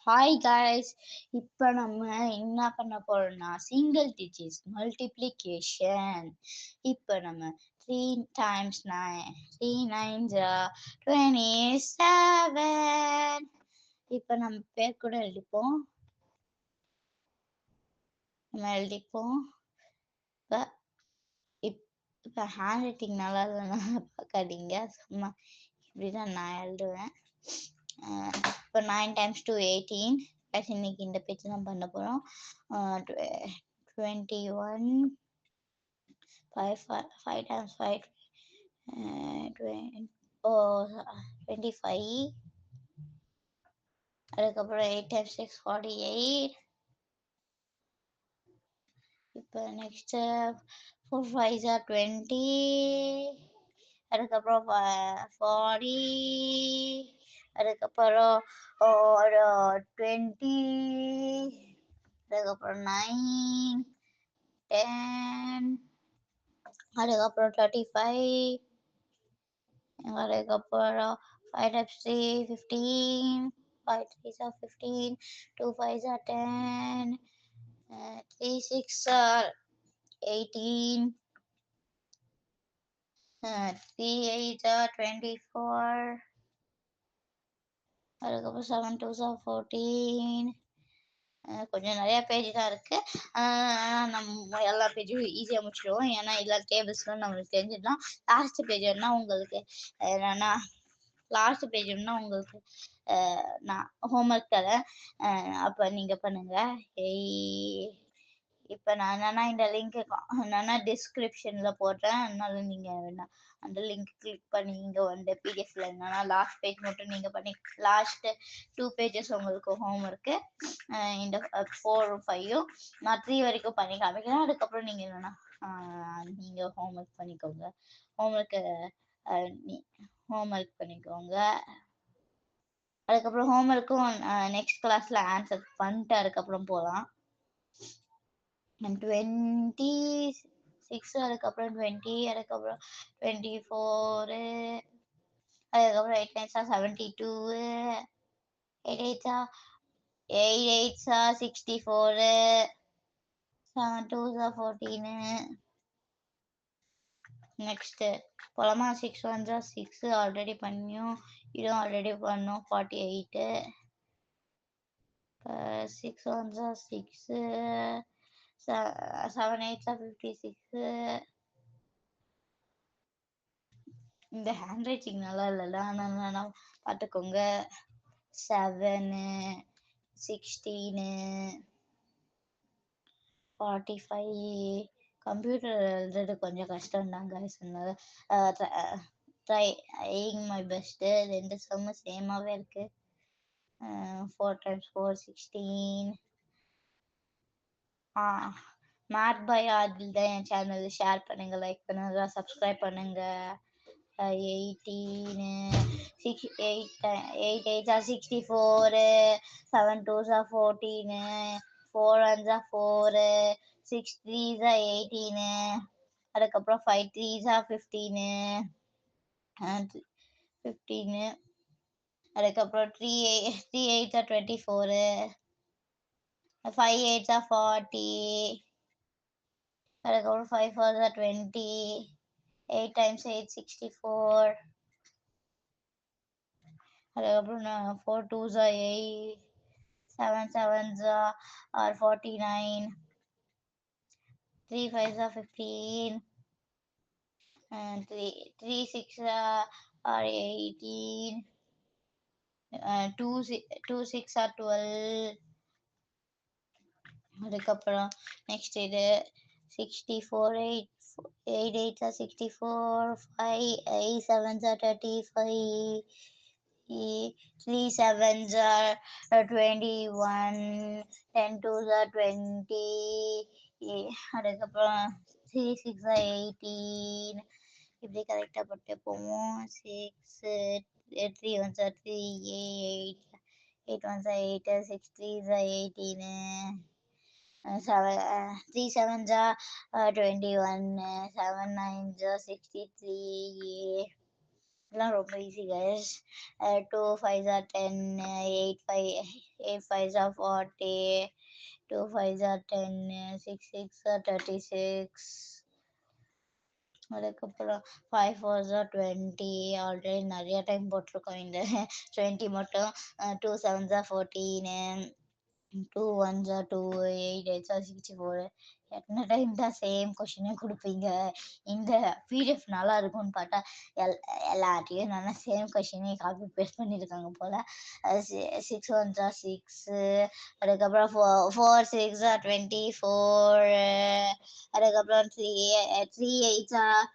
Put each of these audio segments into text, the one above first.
Hi guys, இப்போ நம்ம என்ன பண்ண போறோம்னா சிங்கிள் டிஜிட்ஸ் மல்டிப்ளிகேஷன். இப்போ நம்ம 3 times 9 3 9s are 27. இப்போ நம்ம பேர் கூட எழுதிப்போம். இப்போ இப்போ ஹேண்ட் ரைட்டிங் நல்லா இல்லைன்னா பார்க்காதீங்க, சும்மா இப்படிதான் நான் எழுதுவேன். இப்போ 9 times 2 18. இன்னைக்கு இந்த பேஜ் தான் பண்ண போகிறோம். 21 5 times 5 25. அதுக்கப்புறம் 8 times 6 48. இப்போ நெக்ஸ்ட்டு 4 5s are 20. அதுக்கப்புறம் 40. அதுக்கப்புறம் 20. அதுக்கப்புறம் 9 10. அதுக்கப்புறம் 35. அதுக்கப்புறம் 5 times 3 15. 5 3s are 15. 2 5s are 10. 3 6s are 18. 3 8s are 24. அதுக்கப்புறம் 7 2s are 14. கொஞ்சம் நிறைய பேஜ் தான் இருக்கு. நம்ம எல்லா பேஜும் ஈஸியாக முடிச்சிடுவோம், ஏன்னா எல்லா டேபிள்ஸ்லாம் நம்மளுக்கு தெரிஞ்சிடலாம். லாஸ்ட் பேஜ்னா உங்களுக்கு என்னன்னா நான் ஹோம்ஒர்க் தரேன், அப்போ நீங்கள் பண்ணுங்க. இப்போ நான் என்னன்னா இந்த லிங்க் என்னன்னா டிஸ்கிரிப்ஷனில் போடுறேன், அதனால நீங்கள் வேணா அந்த லிங்க் கிளிக் பண்ணி இங்கே வந்து பிடிஎஃப்ல என்னன்னா லாஸ்ட் பேஜ் மட்டும் நீங்கள் பண்ணி லாஸ்ட் 2 pages உங்களுக்கு ஹோம்ஒர்க்கு. இந்த 4 5 நான் 3 வரைக்கும் பண்ணி காமிக்கிறேன். அதுக்கப்புறம் நீங்கள் என்னன்னா நீங்கள் ஹோம்ஒர்க் பண்ணிக்கோங்க. ஹோம்ஒர்க் பண்ணிக்கோங்க. அதுக்கப்புறம் ஹோம்ஒர்க்கும் நெக்ஸ்ட் கிளாஸில் ஆன்சர் பண்ணிட்டு அதுக்கப்புறம் போகலாம். 26. அதுக்கப்புறம் 20. அதுக்கப்புறம் 24. அதுக்கப்புறம் 8 9s are 72. 8 8s are 64. 7 2s are 14. Next போலாமா? 6 1s are 6 ஆல்ரெடி பண்ணியும், இதுவும் ஆல்ரெடி பண்ணோம். 48. 6 1s are 6. 7 8s are 56. இந்த ஹேண்ட் ரைட்டிங் நல்லா இல்லைல்ல, ஆனால் பார்த்துக்கோங்க. 7 16 45. கம்ப்யூட்டர் எழுதுறது கொஞ்சம் கஷ்டம்தாங்க, சொன்னது ட்ரையிங் மை பெஸ்ட்டு. 2 சம்மு சேமாகவே இருக்குது. 4 times 4 16. மேட் பை ஆதில் தான் என் சேனல். ஷேர் பண்ணுங்கள், லைக் பண்ணுங்கள், சப்ஸ்கிரைப் பண்ணுங்கள். 18. 8 8s are 64. 7 2s are 14. 4 1s are 4. 6 3s are 18. அதுக்கப்புறம் 5 3s are 15. 15. அதுக்கப்புறம் 3 8s are 24. 5 8s are 40. அதுக்கப்புறம் 5 4s are 20. 8 times 8 64. அதுக்கப்புறம் 4 2s are 8. 7 7s are 49. 3 5s are 15. 3 6 are 18. 2 6 are 12. அதுக்கப்புறம் next இது 64. 8 8s are 64. 5 8 7s are 35. 3 7s are 21. 10 2s are 20. அதுக்கப்புறம் 3 6 are 18. இப்படி கரெக்டாக போட்டு போவோம். 6 3 1s are 3. 8 8 1s are 8. 6 3s are 18. 3 7s are 21. 7 9s are 63. இதெல்லாம் ரொம்ப easy guys. 2 5s are 10, 8 5s are 40, 2 5s are 10, 6 6 are 36. அதுக்கப்புறம் 5 4s are 20. ஆல்ரெடி நிறைய time போட்டிருக்கோம் இந்த 20 மட்டும். 2 7s are 14, 2 1s are 2, 8 8s are 64. எத்தனை டைம் தான் சேம் கொஷினே கொடுப்பீங்க? இந்த பிடிஎஃப் நல்லா இருக்கும்னு பார்த்தா எல் எல்லாத்தையும் நல்லா சேம் கொஷினே காப்பி பேஸ்ட் பண்ணியிருக்காங்க போல. 6 1s are 6, அதுக்கப்புறம் 4 6s are 24, அதுக்கப்புறம் 3 8s are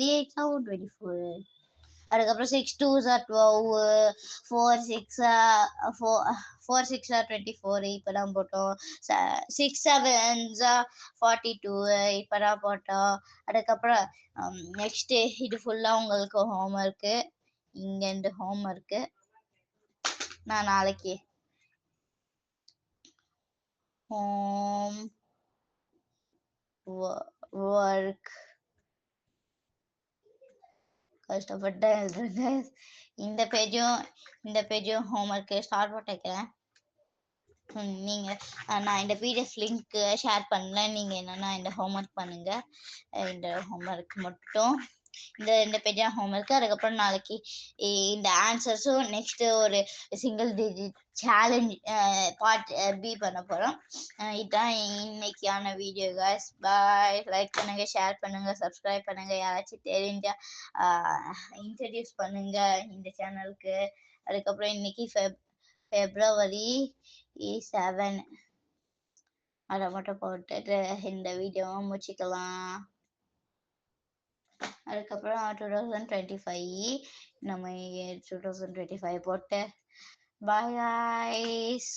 24. அதுக்கப்புறம் 6 2s are 12, 4 6 4 6 are 24 இப்பதான் போட்டோம். 6 7s are 42 இப்பதான் போட்டோம். அதுக்கப்புறம் நெக்ஸ்ட் இது ஃபுல்லா உங்களுக்கு ஹோம்ஒர்க்கு. இங்க இந்த ஹோம்ஒர்க்கு நான் நாளைக்கு ஹோம் ஒர்க் கஷ்டப்பட்டு எழுதுறேன். இந்த பேஜும் ஹோம்ஒர்க்கு ஸ்டார்ட் பண்ணிக்கிறேன். நீங்க நான் இந்த பிடிஎஃப் லிங்க் ஷேர் பண்ணல. நீங்க என்னன்னா இந்த ஹோம்ஒர்க் பண்ணுங்க. இந்த ஹோம்ஒர்க் மட்டும் இந்த பேஜா ஹோம்ஒர்க். அதுக்கப்புறம் நாளைக்கு இந்த ஆன்சர்ஸும் நெக்ஸ்ட் ஒரு single digit challenge part B பண்ண போறோம். இதுதான் இன்னைக்கான வீடியோ guys. பாய். லைக் பண்ணுங்க, ஷேர் பண்ணுங்க, சப்ஸ்கிரைப் பண்ணுங்க. யாராச்சும் தெரிஞ்சா இன்ட்ரடியூஸ் பண்ணுங்க இந்த சேனலுக்கு. அதுக்கப்புறம் இன்னைக்கு February 7 அதை மட்டும் போட்டுட்டு இந்த வீடியோவை முடிச்சுக்கலாம். அதுக்கப்புறம் 2025 நம்ம 2025 போட்டு பாய் guys.